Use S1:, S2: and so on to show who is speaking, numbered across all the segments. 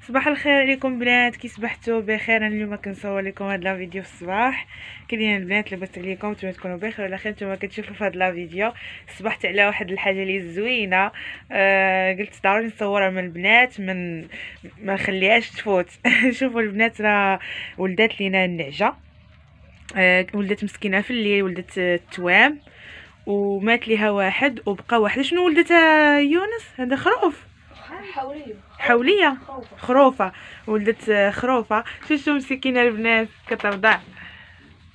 S1: صباح الخير عليكم بنات، كي صبحتوا بخير. انا اليوم كنصور لكم هاد لا فيديو في الصباح. كاينين البنات لاباس عليكم؟ نتوما تكونوا بخير وعلى خير. نتوما كتشوفوا في هاد لا فيديو صبحت على واحد الحاجه اللي زوينه. قلت ضروري نصورها من البنات، ما نخليهاش تفوت. شوفوا البنات، راه ولدات لينا النعجه. ولدت مسكينه في الليل، ولدت التوام ومات ليها واحد وبقى واحد. شنو ولدتها يونس؟ هذا خروف. حوليه خروفه. ولدت خروفه. شوفوا مسكينه البنات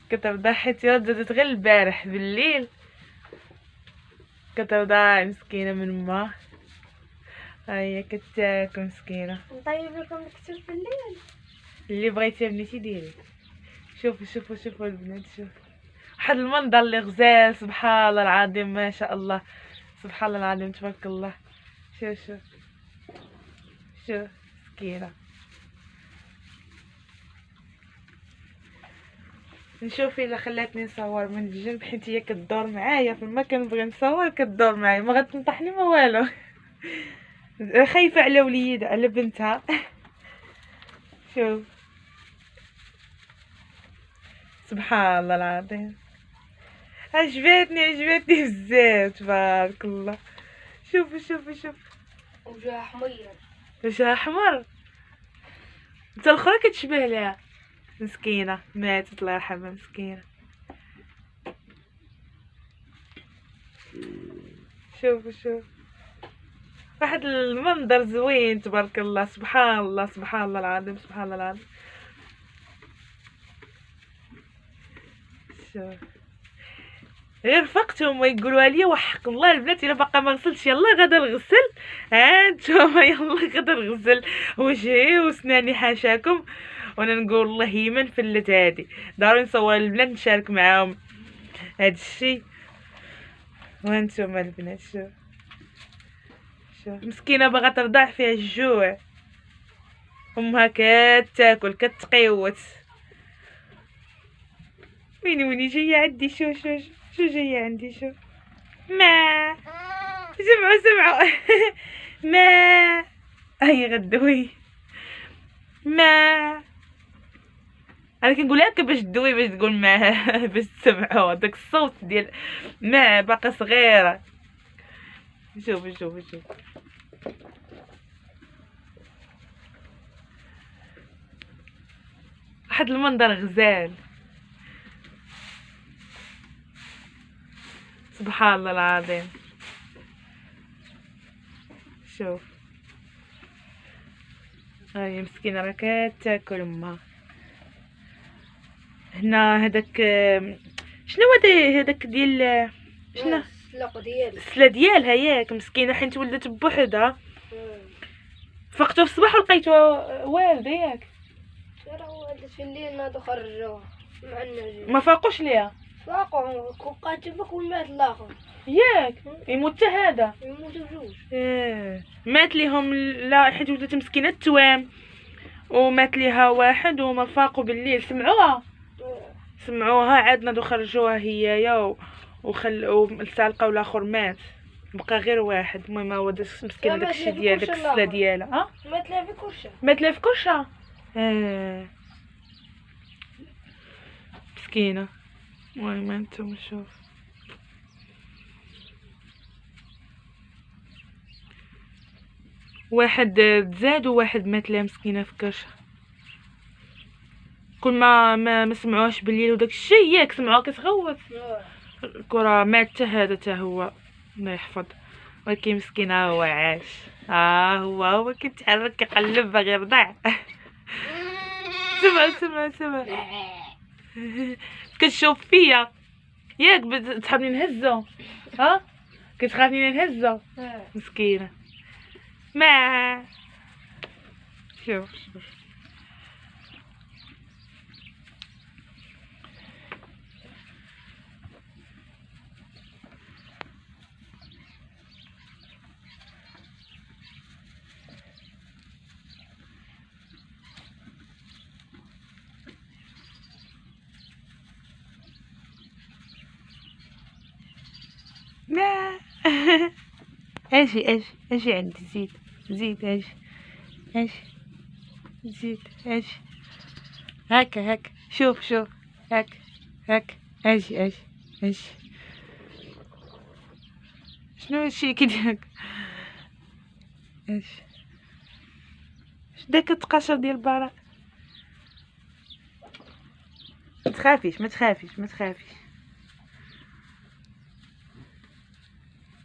S1: كترضع حيت ولدت غير البارح بالليل. كترضع مسكينه من ما هي كتاكل مسكينه.
S2: نطيب لكم الكتب بالليل
S1: اللي بغيتي يا بنتي ديري. شوفوا البنات، شوفوا واحد المنظر اللي غزال. سبحان الله العظيم، ما شاء الله، سبحان الله العظيم، تبارك الله. شوف مسكينه. نشوف الا خلاتني نصور من الجنب، حيت هي كدور معايا فما كنبغي نصور كدور معايا، ما غتنطح لي ما والو. خايفه على وليد، على بنتها. شوف سبحان الله العظيم، عجبتني بزاف، تبارك الله. شوف
S2: وجهها حمير.
S1: وجهها احمر. انت الاخرى كتشبه لها، مسكينه ماتت الله يرحمها، مسكينه. شوف واحد المنظر زوين، تبارك الله، سبحان الله العظيم، سبحان الله العظيم. شوف غير فقتهم ويقولوا لي وحق الله البنات الا باقا ما غسلتش يلا غدا نغسل. هانتوما يلا غدا نغسل وجهي وسناني حاشاكم. وانا نقول الله يمن فلت هادي، ضروري نصور البنات نشارك معاهم هاد الشيء. وانتوما البنات شوف مسكينه باغا ترضع، فيها الجوع، امها كتاكل كتقيوت. ويني جايه عندي. شو جايه عندي. شوف ما سمعوا ما هي غدوي ما. انا كنقول هكا باش تدوي، باش تقول ما، باش تسمعوا داك الصوت ديال ما باقا صغيره. شوف واحد المنظر غزال، سبحان الله العظيم. شوف هاي مسكينه راه كتاكل امها. هنا هذاك شنو هذاك ديال شنو السلا ديالها ياك، مسكينه حيت ولدت بوحدها. فقتو في الصباح ولقيتوها والده ياك.
S2: ولدت في الليل ناضو خرجوها مع النجم،
S1: ما فاقوش ليها.
S2: فاقوا كاتبك ومات الاخر
S1: ياك يموت حتى هذا،
S2: يموتوا بجوج.
S1: مات ليهم. لا حيت ولدت مسكينه التوام ومات ليها واحد وما فاقوا بالليل. سمعوها عاد ناضو خرجوها هيايا وسالقه والاخر مات، بقى غير واحد. المهم هو مسكين داكشي ديال داك السلا ديالها. مات لها في كرشه. مسكينه. المهم انتم شوف واحد تزاد وواحد مات لها مسكينه في كرشه. كل ما سمعوهاش بالليل وداك الشيء ياك سمعوها كتغوت. الكره مات حتى هذا حتى هو الله يحفظ. ولكن مسكينه هو عاش. هو كيتحرك كيقلب باغي يرضع. سمع كتشوف فيا ياك تحبني نهزو. كتخافني نهزو مسكينه. ما شوف ما. اجي عندي زيد اجي زيد اجي هكا هكا، شوف شوف هكا هكا، اجي اجي اجي. شنو هادشي كي دير هكا؟ اجي شداك التقاشر ديال البراء. ما تخافيش ما تخافيش ما تخافيش.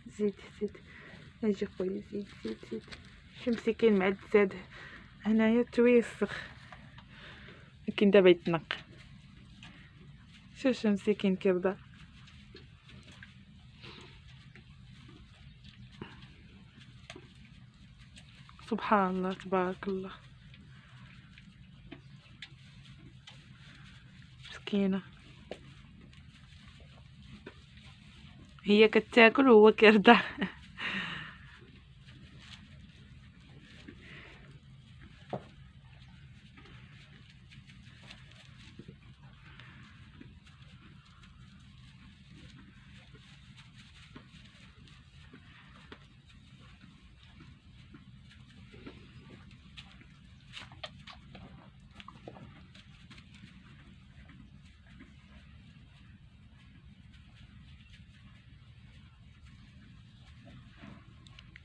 S1: زيد زيد اجي خويا، زيد زيد زيد. شي مسكين معد زاد هنايا تويسخ، لكن دابا يتنق. شوف مسكين كيرضى. سبحان الله تبارك الله، مسكينه هي كتاكل وهو كيرضع.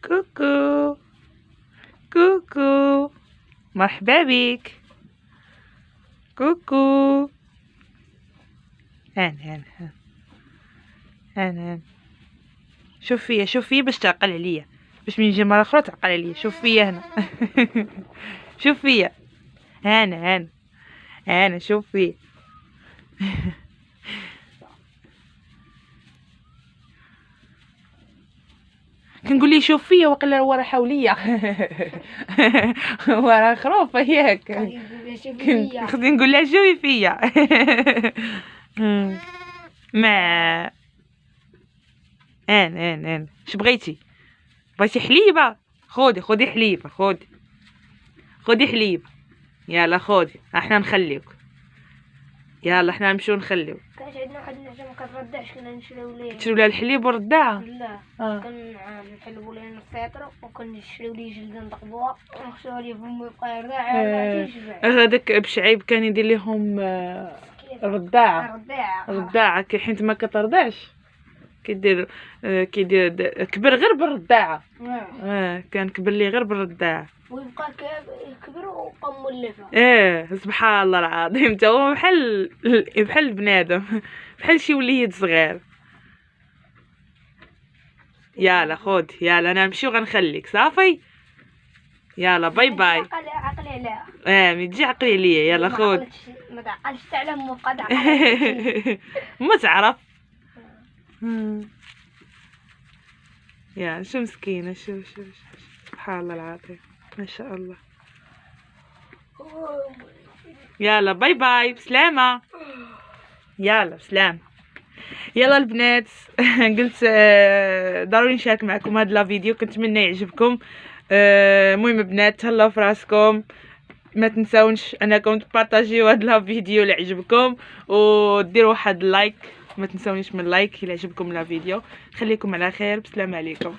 S1: كوكو كوكو، مرحبا بك كوكو. هان شوف فيا شوف فيا باش تعقل عليا، باش من نجي مره اخرى تعقل عليا. شوف فيا هنا. شوف فيا هنا شوف فيا. كنقول ليه شوف فيا وقيلا هو راه حوليا. هو راه خروفه ياك، خصني نقول لها شوفي فيا. ما ان اش بغيتي حليبه؟ خودي حليبه، خودي حليبه. يلا خودي، احنا نخليوك. يلا احنا نمشيو نخليوك.
S2: كانت عندنا واحد النعجه ما كتردعش، كنا نشريو
S1: ليه الحليب والرداعه.
S2: لا كنحلبوا ليه السيطره وكنشريو ليه جلده نطقبوها ونخشوها ليه فمو يبقى يرضع.
S1: هذاك بشعيب كان يدير لهم الرضاعه كي حيت ما كترضعش كيدير كبر غير بالرضاعه. كان كبر لي غير بالرضاعه
S2: ويبقى كبر وبقى مولفه.
S1: سبحان الله العظيم، تا هو بحال البنادم، بحال شي وليد صغير. يلا خود، يلا انا نمشي وغنخليك صافي. يلا باي باي.
S2: عقلي عليها.
S1: مي تجي عقلي عليا. يلا خود.
S2: ما تعقلش تعلم وبقى تعقل.
S1: ما تعرف. يا شو مسكينه، شو سبحان الله العظيم، ما شاء الله. يلا باي باي بسلامه. يلا بسلام. يلا البنات. قلت ضروري نشارك معكم هاد لا فيديو، كنتمنى يعجبكم. المهم بنات تهلاو في راسكم، ما تنساونش انكم تبارطاجيو هاد لا فيديو اللي عجبكم، وديروا واحد لايك. ما تنساونيش من لايك الى عجبكم لا فيديو. خليكم على خير، بسلام عليكم.